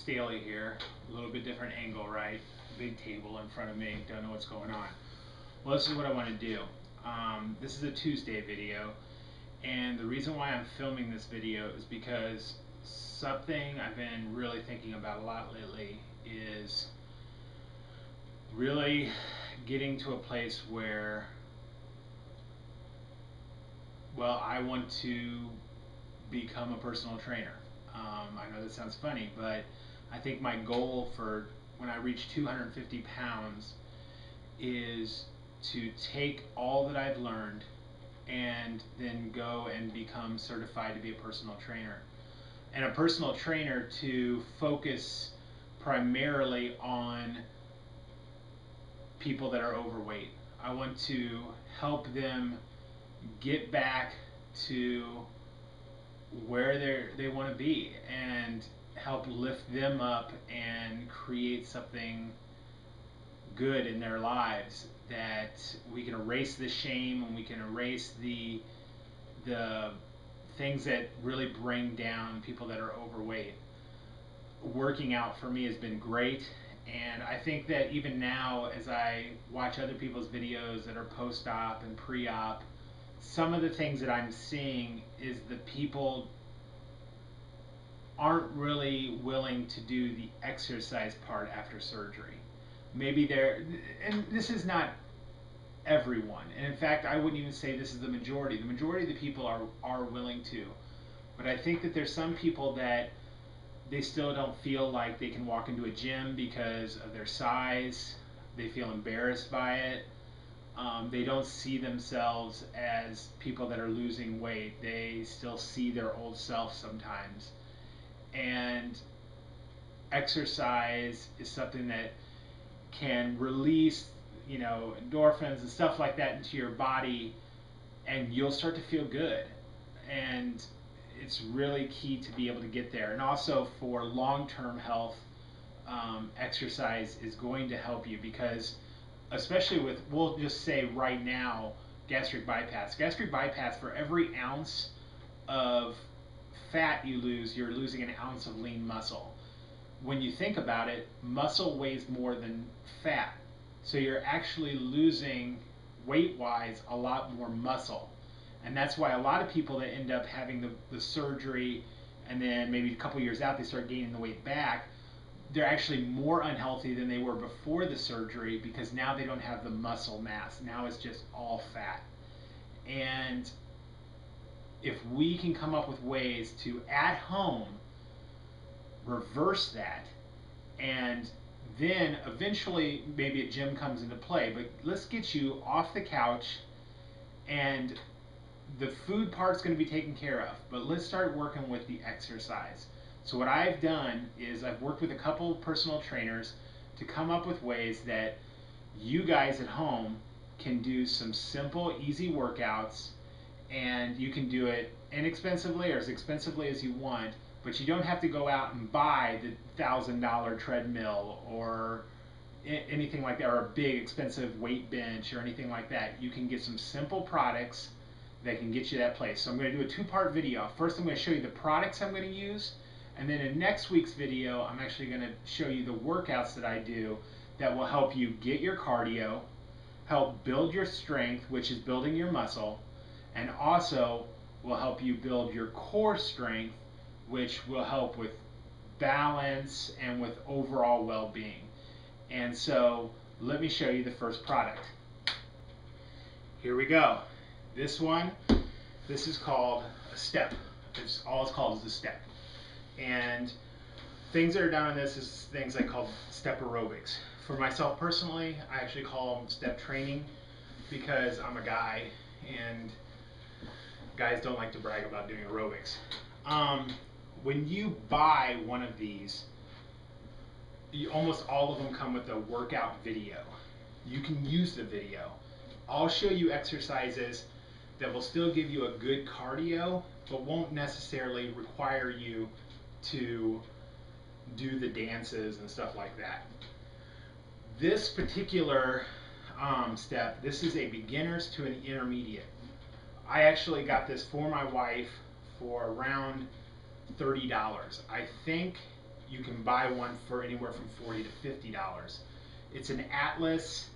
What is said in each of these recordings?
Staley here. A little bit different angle, right? Big table in front of me. Don't know what's going on. Well, this is what I want to do. This is a Tuesday video, and the reason why I'm filming this video is because something I've been really thinking about a lot lately is really getting to a place where, well, I want to become a personal trainer. I know that sounds funny, but I think my goal for when I reach 250 pounds is to take all that I've learned and then go and become certified to be a personal trainer. And a personal trainer to focus primarily on people that are overweight. I want to help them get back to where they want to be and help lift them up and create something good in their lives, that we can erase the shame and we can erase the things that really bring down people that are overweight. Working out for me has been great, and I think that even now as I watch other people's videos that are post-op and pre-op, some of the things that I'm seeing is the people aren't really willing to do the exercise part after surgery. Maybe they're, and this is not everyone, and in fact I wouldn't even say this is the majority. The majority of the people are willing to, but I think that there's some people that they still don't feel like they can walk into a gym because of their size. They feel embarrassed by it. They don't see themselves as people that are losing weight. They still see their old self sometimes. And exercise is something that can release, endorphins and stuff like that into your body, and you'll start to feel good. And it's really key to be able to get there. And also for long-term health, exercise is going to help you, because especially with, we'll just say right now, gastric bypass. Gastric bypass, for every ounce of fat you lose, you're losing an ounce of lean muscle. When you think about it, muscle weighs more than fat. So you're actually losing, weight-wise, a lot more muscle. And that's why a lot of people that end up having the surgery and then maybe a couple years out they start gaining the weight back, they're actually more unhealthy than they were before the surgery, because now they don't have the muscle mass. Now it's just all fat. And if we can come up with ways to, at home, reverse that, and then eventually maybe a gym comes into play, but let's get you off the couch, and the food part's going to be taken care of, but let's start working with the exercise. So what I've done is I've worked with a couple of personal trainers to come up with ways that you guys at home can do some simple, easy workouts, and you can do it inexpensively or as expensively as you want, but you don't have to go out and buy the $1,000 treadmill or anything like that, or a big expensive weight bench or anything like that. You can get some simple products that can get you that place. So I'm going to do a two-part video. First, I'm going to show you the products I'm going to use, and then in next week's video, I'm actually going to show you the workouts that I do that will help you get your cardio, help build your strength, which is building your muscle, and also will help you build your core strength, which will help with balance and with overall well-being. And so let me show you the first product. Here we go. This is called a step. All it's called is a step. And things that are done on this is things I call step aerobics. For myself personally, I actually call them step training, because I'm a guy and guys don't like to brag about doing aerobics. When you buy one of these, almost all of them come with a workout video. You can use the video. I'll show you exercises that will still give you a good cardio, but won't necessarily require you to do the dances and stuff like that. This particular step, this is a beginners to an intermediate. I actually got this for my wife for around $30. I think you can buy one for anywhere from $40 to $50. It's an Atlas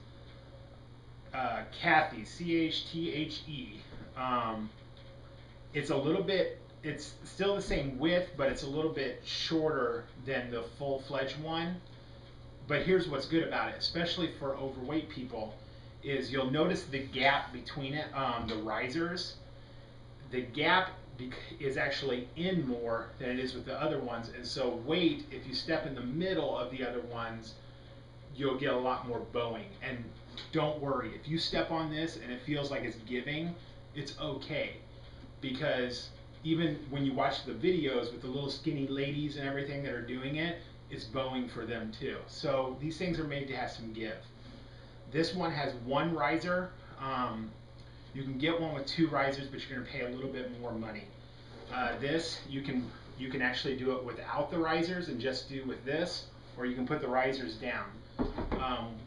Cathy, CHTHE. It's a little bit, it's still the same width, but it's a little bit shorter than the full-fledged one. But here's what's good about it, especially for overweight people, is you'll notice the gap between it, the risers. The gap is actually in more than it is with the other ones, and so weight, if you step in the middle of the other ones, you'll get a lot more bowing. And don't worry, if you step on this and it feels like it's giving, it's okay, because even when you watch the videos with the little skinny ladies and everything that are doing it, it's bowing for them too. So these things are made to have some give. This one has one riser. You can get one with two risers, but you're going to pay a little bit more money. This, you can actually do it without the risers and just do with this, or you can put the risers down.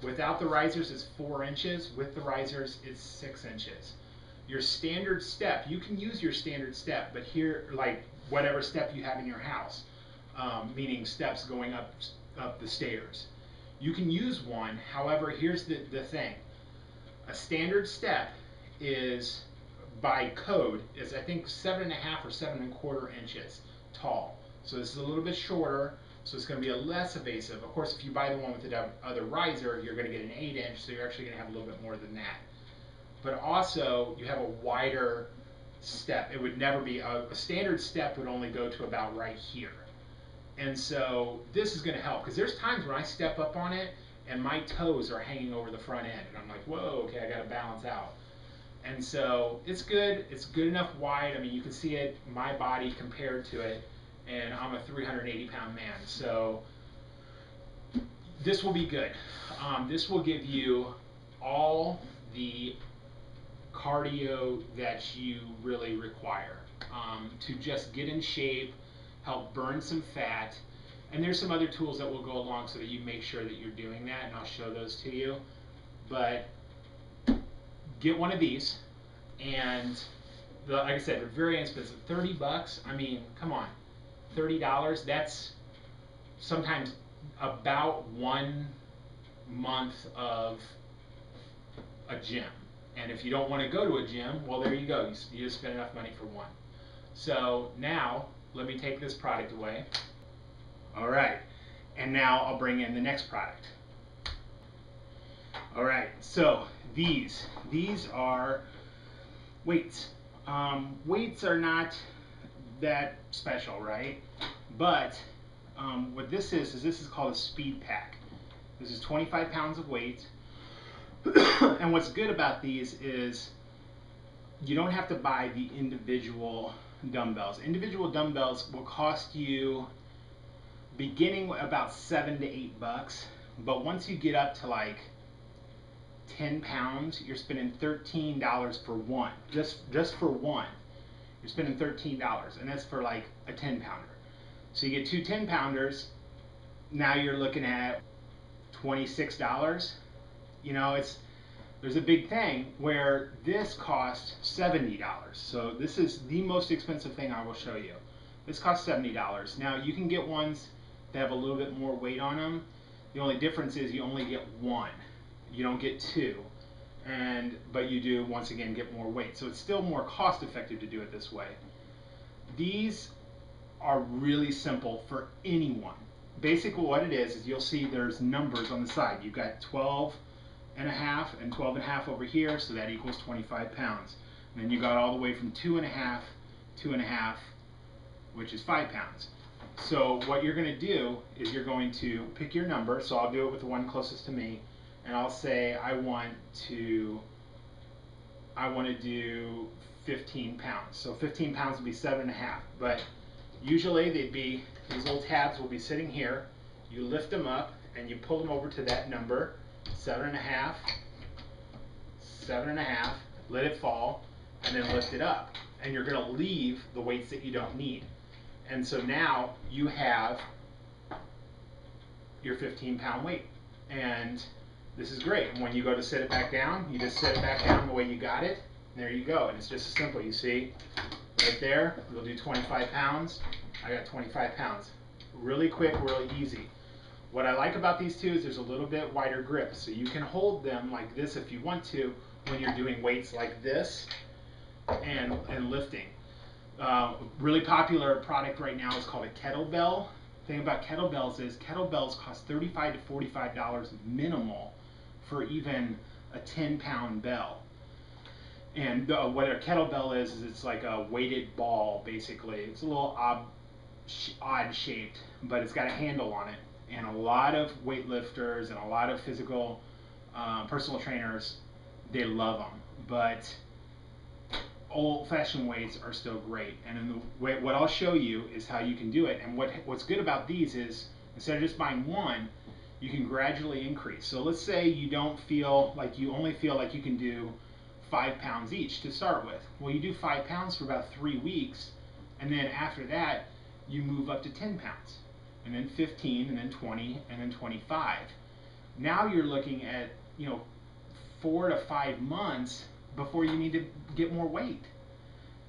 Without the risers, it's 4 inches. With the risers, it's 6 inches. Your standard step, you can use your standard step, but here, like whatever step you have in your house, meaning steps going up the stairs. You can use one, however, here's the thing. A standard step is, by code, is I think 7.5 or 7.25 inches tall. So this is a little bit shorter, so it's going to be a less evasive. Of course, if you buy the one with the other riser, you're going to get an 8 inch, so you're actually going to have a little bit more than that. But also, you have a wider step. It would never be, a standard step would only go to about right here. And so this is going to help, because there's times when I step up on it and my toes are hanging over the front end, and I'm like, whoa, okay, I got to balance out. And so it's good. It's good enough wide. I mean, you can see it, my body compared to it, and I'm a 380-pound man. So this will be good. This will give you all the cardio that you really require to just get in shape, help burn some fat, and there's some other tools that will go along so that you make sure that you're doing that, and I'll show those to you. But get one of these, and like I said, they're very inexpensive. 30 bucks, I mean, come on, $30, that's sometimes about 1 month of a gym. And if you don't want to go to a gym, well, there you go. You just spend enough money for one. So now, let me take this product away. All right, and now I'll bring in the next product. All right, so these are weights. Weights are not that special, right? But what this is this is called a speed pack. This is 25 pounds of weight. And what's good about these is you don't have to buy the individual dumbbells. Individual dumbbells will cost you, beginning about $7 to $8, but once you get up to like 10 pounds, you're spending $13 for one. Just for one, you're spending $13, and that's for like a 10 pounder. So you get two 10 pounders, now you're looking at $26. You know, there's a big thing where this costs $70. So this is the most expensive thing I will show you. This costs $70. Now you can get ones that have a little bit more weight on them. The only difference is you only get one. You don't get two. But you do, once again, get more weight. So it's still more cost effective to do it this way. These are really simple for anyone. Basically what it is you'll see there's numbers on the side. You've got 12 and a half and 12 and a half over here, so that equals 25 pounds. And then you got all the way from 2 and a half, which is 5 pounds. So what you're going to do is you're going to pick your number. So I'll do it with the one closest to me, and I'll say I want to do 15 pounds. So 15 pounds would be 7 and a half. But usually these little tabs will be sitting here. You lift them up and you pull them over to that number, 7 and a half, 7 and a half, let it fall, and then lift it up. And you're going to leave the weights that you don't need. And so now you have your 15-pound weight. And this is great. And when you go to sit it back down, you just sit it back down the way you got it. And there you go. And it's just as simple. You see, right there, we'll do 25 pounds. I got 25 pounds. really quick, really easy. What I like about these two is there's a little bit wider grip, so you can hold them like this if you want to when you're doing weights like this and lifting. Really popular product right now is called a kettlebell. The thing about kettlebells is kettlebells cost $35 to $45 minimal for even a 10-pound bell. And what a kettlebell is it's like a weighted ball, basically. It's a little odd shaped, but it's got a handle on it. And a lot of weightlifters and a lot of physical personal trainers, they love them. But old-fashioned weights are still great. And in the way, what I'll show you is how you can do it. And what's good about these is instead of just buying one, you can gradually increase. So let's say you don't feel like you only feel like you can do 5 pounds each to start with. Well, you do 5 pounds for about 3 weeks, and then after that, you move up to 10 pounds, and then 15, and then 20, and then 25. Now you're looking at 4 to 5 months before you need to get more weight.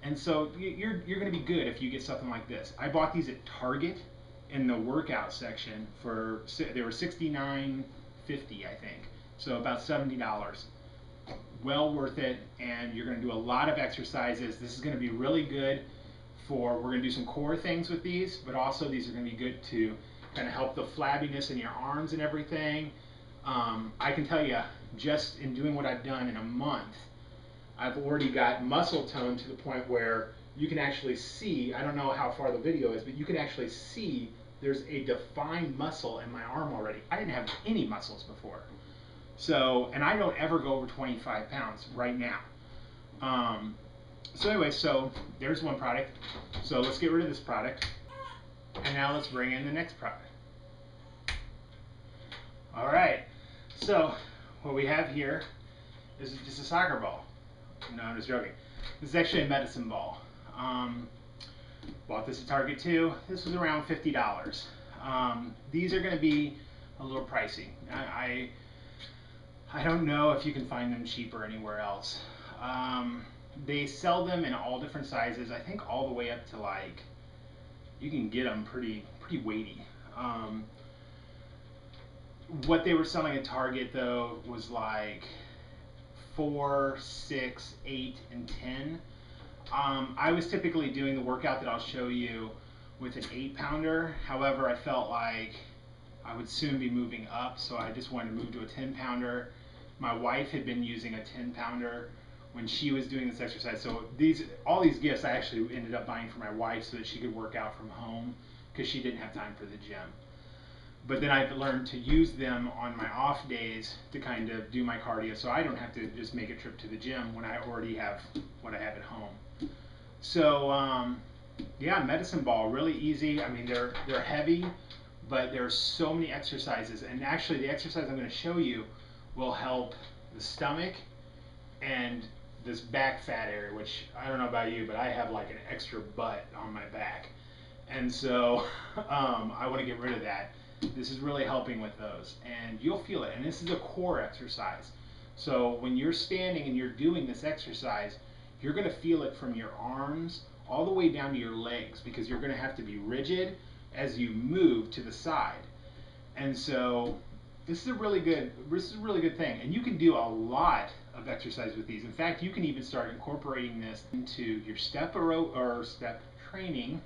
And so you're going to be good if you get something like this. I bought these at Target in the workout section for, they were $69.50, I think. So about $70. Well worth it, and you're going to do a lot of exercises. This is going to be really good for, we're going to do some core things with these, but also these are going to be good to kind of help the flabbiness in your arms and everything. I can tell you, just in doing what I've done in a month, I've already got muscle tone to the point where you can actually see, I don't know how far the video is, but you can actually see there's a defined muscle in my arm already. I didn't have any muscles before. So, and I don't ever go over 25 pounds right now. So anyway, so there's one product. So let's get rid of this product. And now let's bring in the next product. All right. So what we have here is just a soccer ball. No, I'm just joking. This is actually a medicine ball. Bought this at Target too. This was around $50. These are going to be a little pricey. I don't know if you can find them cheaper anywhere else. They sell them in all different sizes. I think all the way up to like, you can get them pretty weighty. What they were selling at Target though was like 4, 6, 8, and 10. I was typically doing the workout that I'll show you with an 8-pounder. However, I felt like I would soon be moving up, so I just wanted to move to a 10-pounder. My wife had been using a 10-pounder when she was doing this exercise. So all these gifts I actually ended up buying for my wife so that she could work out from home because she didn't have time for the gym. But then I've learned to use them on my off days to kind of do my cardio, so I don't have to just make a trip to the gym when I already have what I have at home. So yeah, medicine ball, really easy. I mean, they're heavy, but there's so many exercises, and actually the exercise I'm going to show you will help the stomach and this back fat area, which I don't know about you, but I have like an extra butt on my back, and so I want to get rid of that. This is really helping with those, and you'll feel it. And this is a core exercise, so when you're standing and you're doing this exercise, you're going to feel it from your arms all the way down to your legs, because you're going to have to be rigid as you move to the side. And so this is a really good thing, and you can do a lot of exercise with these. In fact, you can even start incorporating this into your step training.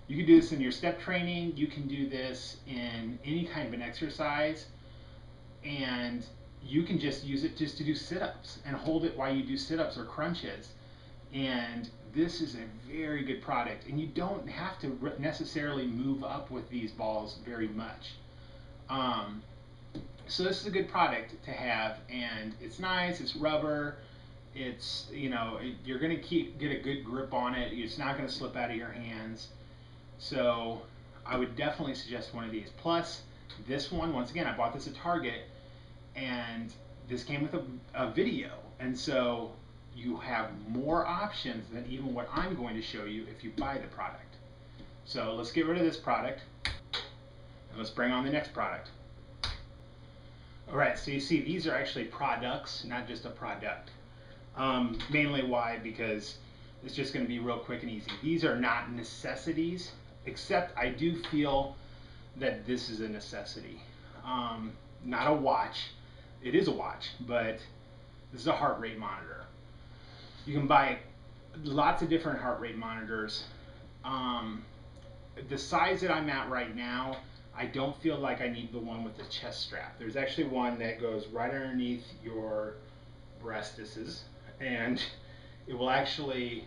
You can do this in your step training. You can do this in any kind of an exercise, and you can just use it just to do sit-ups and hold it while you do sit-ups or crunches. And this is a very good product, and you don't have to necessarily move up with these balls very much. So this is a good product to have, and it's nice, it's rubber, it's, you're going to get a good grip on it, it's not going to slip out of your hands. So I would definitely suggest one of these. Plus, this one, once again, I bought this at Target, and this came with a video, and so you have more options than even what I'm going to show you if you buy the product. So let's get rid of this product, and let's bring on the next product. Alright, so you see these are actually products, not just a product. Mainly why? Because it's just going to be real quick and easy. These are not necessities, except I do feel that this is a necessity. Not a watch. It is a watch, but this is a heart rate monitor. You can buy lots of different heart rate monitors. Um, the size that I'm at right now, I don't feel like I need the one with the chest strap. There's actually one that goes right underneath your breastises, and it will actually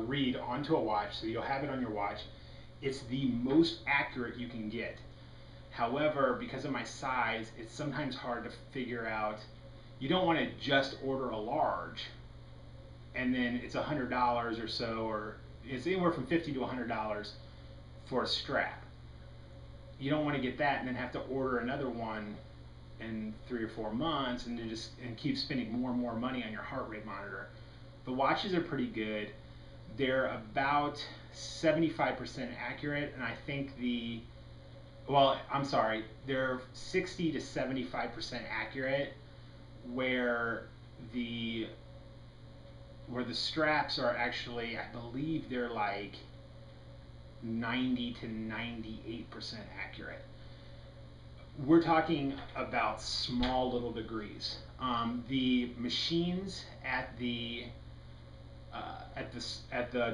read onto a watch, so you'll have it on your watch. It's the most accurate you can get. However, because of my size, it's sometimes hard to figure out. You don't want to just order a large and then it's $100 or so, or it's anywhere from $50 to $100 for a strap. You don't want to get that and then have to order another one in 3 or 4 months and then just and keep spending more and more money on your heart rate monitor. The watches are pretty good. They're about 75% accurate, and I think I'm sorry, they're 60 to 75% accurate, where the straps are actually, I believe they're like 90 to 98% accurate. We're talking about small little degrees. The machines at the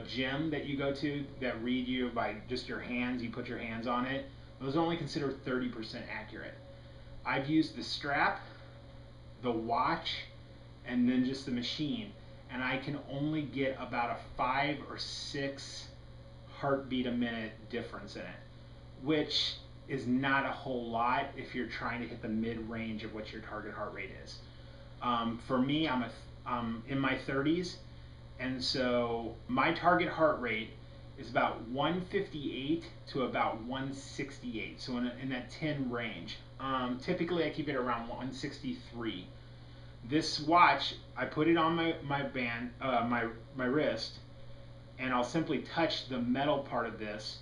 gym that you go to that read you by just your hands, you put your hands on it, those are only considered 30% accurate. I've used the strap, the watch, and then just the machine, and I can only get about a 5 or 6 heartbeat a minute difference in it, which is not a whole lot if you're trying to hit the mid-range of what your target heart rate is. For me, I'm in my 30s, and so my target heart rate is about 158 to about 168, so in that 10 range. Typically, I keep it around 163. This watch, I put it on my band, my wrist, and I'll simply touch the metal part of this,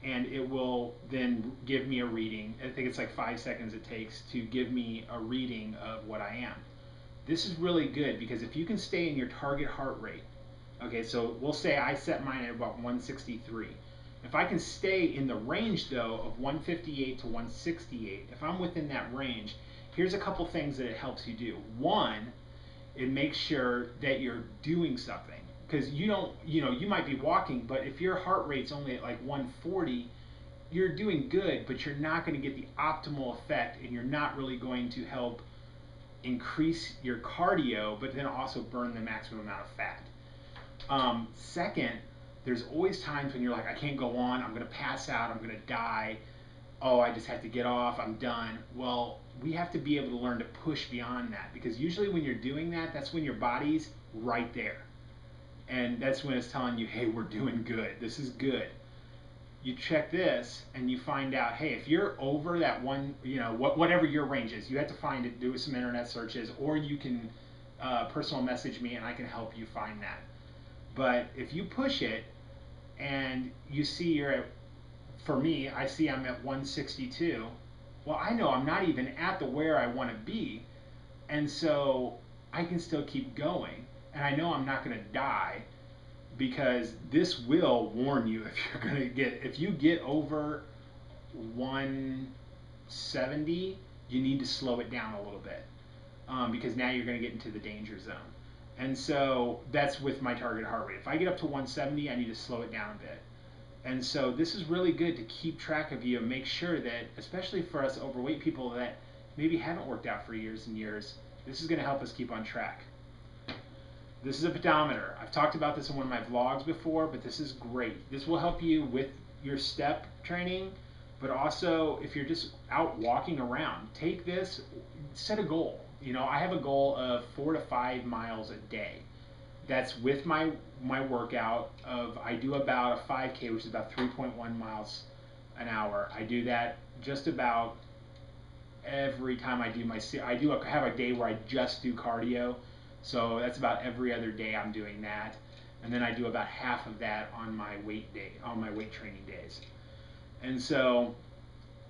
and it will then give me a reading. I think it's like 5 seconds it takes to give me a reading of what I am. This is really good because if you can stay in your target heart rate, okay, so we'll say I set mine at about 163. If I can stay in the range though of 158 to 168, if I'm within that range, here's a couple things that it helps you do. One, it makes sure that you're doing something, because you might be walking, but if your heart rate's only at like 140, you're doing good, but you're not going to get the optimal effect, and you're not really going to help increase your cardio, but then also burn the maximum amount of fat. Second, there's always times when you're like, I can't go on, I'm going to pass out, I'm going to die, oh, I just have to get off, I'm done. Well, we have to be able to learn to push beyond that, because usually when you're doing that, that's when your body's right there. And that's when it's telling you, hey, we're doing good, this is good. You check this and you find out, hey, if you're over that one, whatever your range is, you have to find it, do some internet searches, or you can personal message me and I can help you find that. But if you push it and you see you're at, for me, I see I'm at 162, well, I know I'm not even at the where I want to be, and so I can still keep going, and I know I'm not going to die, because this will warn you if you get over 170, you need to slow it down a little bit, because now you're going to get into the danger zone. And so that's with my target heart rate. If I get up to 170, I need to slow it down a bit. And so this is really good to keep track of you and make sure that, especially for us overweight people that maybe haven't worked out for years and years, this is going to help us keep on track. This is a pedometer. I've talked about this in one of my vlogs before, but this is great. This will help you with your step training, but also if you're just out walking around, take this, set a goal. I have a goal of 4 to 5 miles a day. That's with my workout of, I do about a 5K, which is about 3.1 miles an hour. I do that just about every time I have a day where I just do cardio. So that's about every other day I'm doing that. And then I do about half of that on my weight training days. And so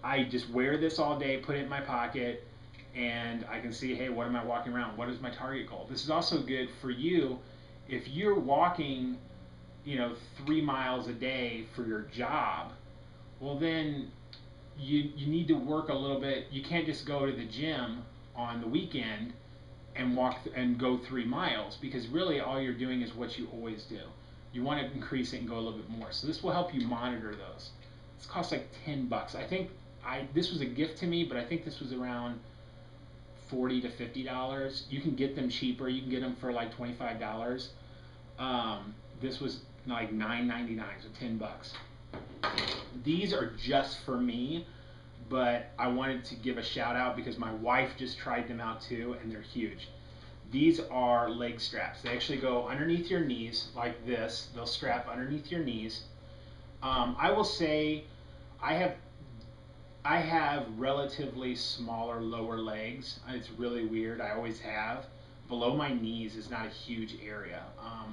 I just wear this all day, put it in my pocket, and I can see, hey, what am I walking around? What is my target goal? This is also good for you if you're walking, 3 miles a day for your job. Well, then you need to work a little bit. You can't just go to the gym on the weekend and and go 3 miles, because really all you're doing is what you always do. You want to increase it and go a little bit more. So this will help you monitor those. This costs like $10. I think this was a gift to me, but I think this was around $40 to $50. You can get them cheaper. You can get them for like $25. This was like $9.99, so $10. These are just for me, but I wanted to give a shout out because my wife just tried them out too, and they're huge. These are leg straps. They actually go underneath your knees like this. They'll strap underneath your knees. I will say I have I have relatively smaller lower legs. It's really weird. I always have. Below my knees is not a huge area.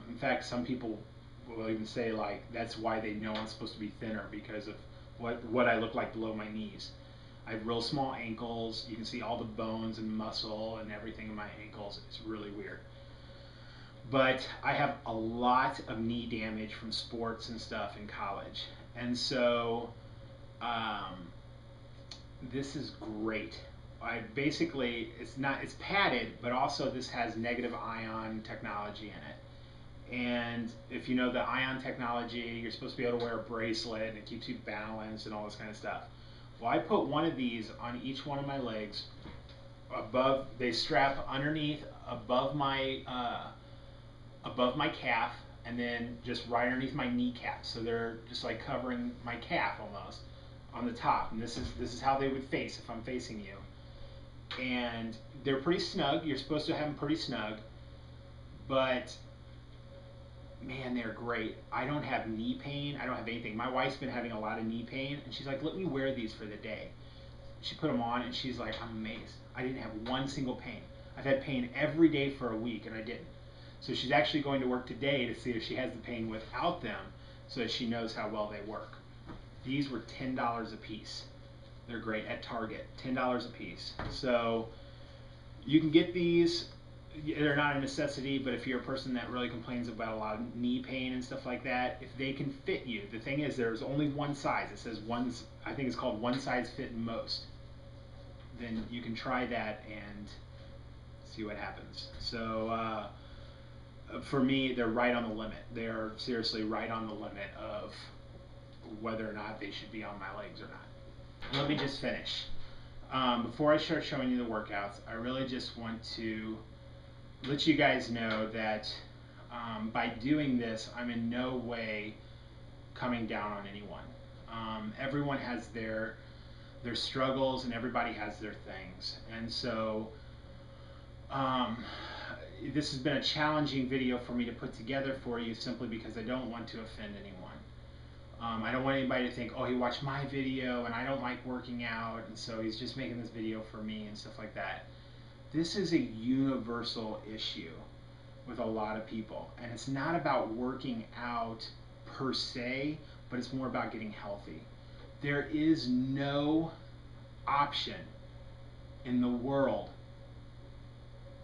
In fact, some people will even say like that's why they know I'm supposed to be thinner, because of what I look like below my knees. I have real small ankles. You can see all the bones and muscle and everything in my ankles. It's really weird. But I have a lot of knee damage from sports and stuff in college. And so this is great. I basically, it's padded, but also this has negative ion technology in it. And if you know the ion technology, you're supposed to be able to wear a bracelet and it keeps you balanced and all this kind of stuff. Well, I put one of these on each one of my legs. They strap underneath above my calf, and then just right underneath my kneecap. So they're just like covering my calf almost on the top. And this is how they would face if I'm facing you. And they're pretty snug. You're supposed to have them pretty snug, but man, they're great. I don't have knee pain. I don't have anything. My wife's been having a lot of knee pain, and she's like, "Let me wear these for the day." She put them on, and she's like, "I'm amazed. I didn't have one single pain. I've had pain every day for a week, and I didn't." So she's actually going to work today to see if she has the pain without them, so that she knows how well they work. These were $10 a piece. They're great at Target, $10 a piece. So you can get these. They're not a necessity, but if you're a person that really complains about a lot of knee pain and stuff like that, if they can fit you, the thing is there's only one size. It says I think it's called one size fit most. Then you can try that and see what happens. So for me, they're right on the limit. They're seriously right on the limit of whether or not they should be on my legs or not. Let me just finish. Before I start showing you the workouts, I really just want to let you guys know that by doing this, I'm in no way coming down on anyone. Everyone has their struggles, and everybody has their things. And so um, this has been a challenging video for me to put together for you, simply because I don't want to offend anyone. I don't want anybody to think, oh, he watched my video and I don't like working out, and so he's just making this video for me and stuff like that. This is a universal issue with a lot of people, and it's not about working out per se, but it's more about getting healthy. There is no option in the world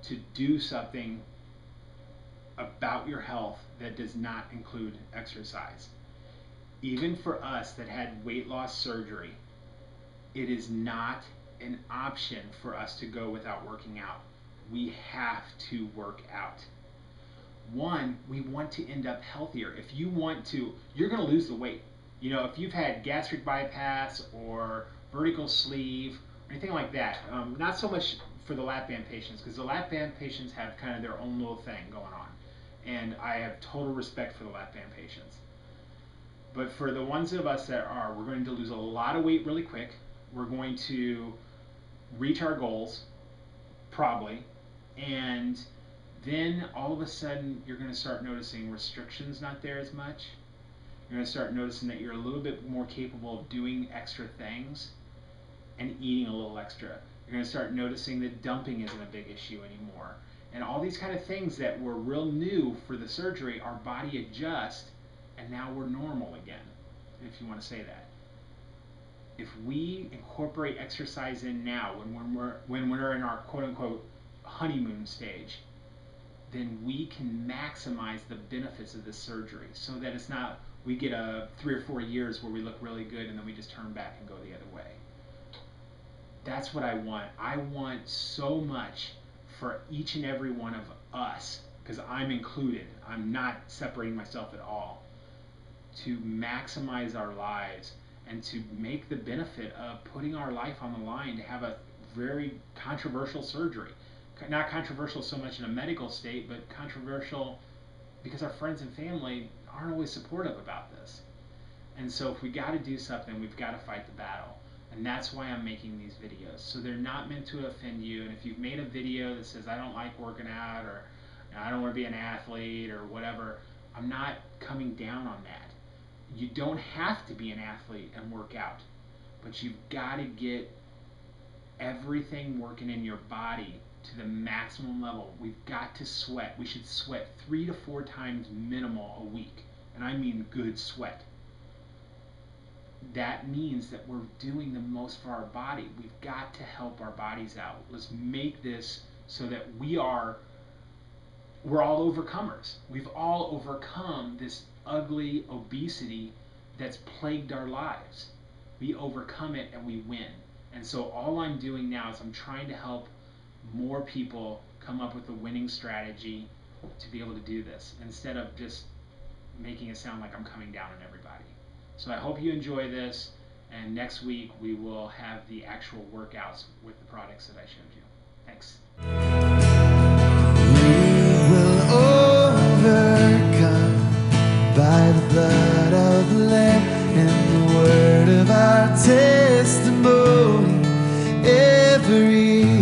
to do something about your health that does not include exercise. Even for us that had weight loss surgery, it is not an option for us to go without working out. We have to work out. One, we want to end up healthier. If you want to, you're going to lose the weight. You know, if you've had gastric bypass or vertical sleeve or anything like that, not so much for the lap band patients, because the lap band patients have kind of their own little thing going on. And I have total respect for the lap band patients. But for the ones of us that are, we're going to lose a lot of weight really quick. We're going to reach our goals, probably, and then all of a sudden you're going to start noticing restrictions not there as much. You're going to start noticing that you're a little bit more capable of doing extra things and eating a little extra. You're going to start noticing that dumping isn't a big issue anymore. And all these kind of things that were real new for the surgery, our body adjusts, and now we're normal again, if you want to say that. If we incorporate exercise in now, when we're in our quote-unquote honeymoon stage, then we can maximize the benefits of this surgery, so that it's not we get 3 or 4 years where we look really good and then we just turn back and go the other way. That's what I want. I want so much for each and every one of us, because I'm included. I'm not separating myself at all, to maximize our lives and to make the benefit of putting our life on the line to have a very controversial surgery. Not controversial so much in a medical state, but controversial because our friends and family aren't always supportive about this. And so if we got to do something, we've got to fight the battle. And that's why I'm making these videos. So they're not meant to offend you. And if you've made a video that says, I don't like working out, or I don't want to be an athlete, or whatever, I'm not coming down on that. You don't have to be an athlete and work out, but you've got to get everything working in your body to the maximum level. We've got to sweat. We should sweat 3 to 4 times minimal a week. And I mean good sweat. That means that we're doing the most for our body. We've got to help our bodies out. Let's make this so that we're all overcomers. We've all overcome this ugly obesity that's plagued our lives. We overcome it and we win. And so all I'm doing now is I'm trying to help more people come up with a winning strategy to be able to do this, instead of just making it sound like I'm coming down on everybody. So I hope you enjoy this, and next week we will have the actual workouts with the products that I showed you. Thanks. We will overcome by the blood of the Lamb and the word of our testimony. Every